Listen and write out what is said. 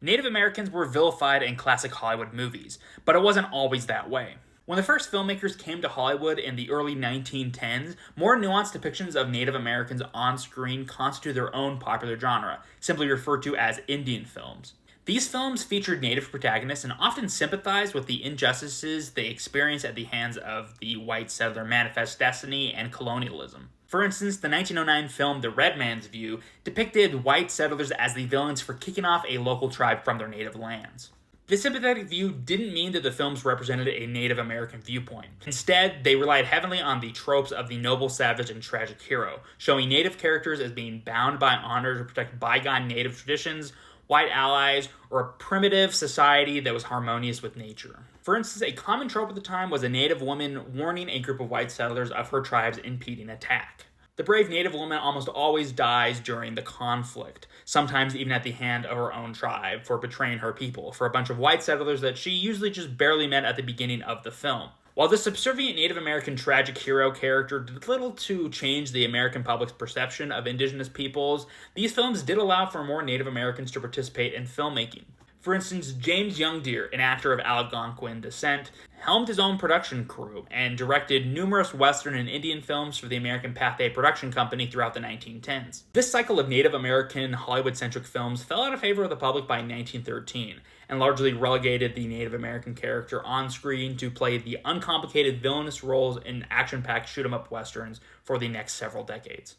Native Americans were vilified in classic Hollywood movies, but it wasn't always that way. When the first filmmakers came to Hollywood in the early 1910s, more nuanced depictions of Native Americans on screen constituted their own popular genre, simply referred to as Indian films. These films featured Native protagonists and often sympathized with the injustices they experienced at the hands of the white settler manifest destiny and colonialism. For instance, the 1909 film The Red Man's View depicted white settlers as the villains for kicking off a local tribe from their native lands. This sympathetic view didn't mean that the films represented a Native American viewpoint. Instead, they relied heavily on the tropes of the noble savage and tragic hero, showing Native characters as being bound by honor to protect bygone Native traditions, white allies, or a primitive society that was harmonious with nature. For instance, a common trope at the time was a Native woman warning a group of white settlers of her tribe's impending attack. The brave Native woman almost always dies during the conflict, sometimes even at the hand of her own tribe for betraying her people, for a bunch of white settlers that she usually just barely met at the beginning of the film. While this subservient Native American tragic hero character did little to change the American public's perception of indigenous peoples, these films did allow for more Native Americans to participate in filmmaking. For instance, James Youngdeer, an actor of Algonquin descent, helmed his own production crew and directed numerous Western and Indian films for the American Pathé production company throughout the 1910s. This cycle of Native American Hollywood-centric films fell out of favor with the public by 1913, and largely relegated the Native American character on screen to play the uncomplicated villainous roles in action-packed shoot-'em-up westerns for the next several decades.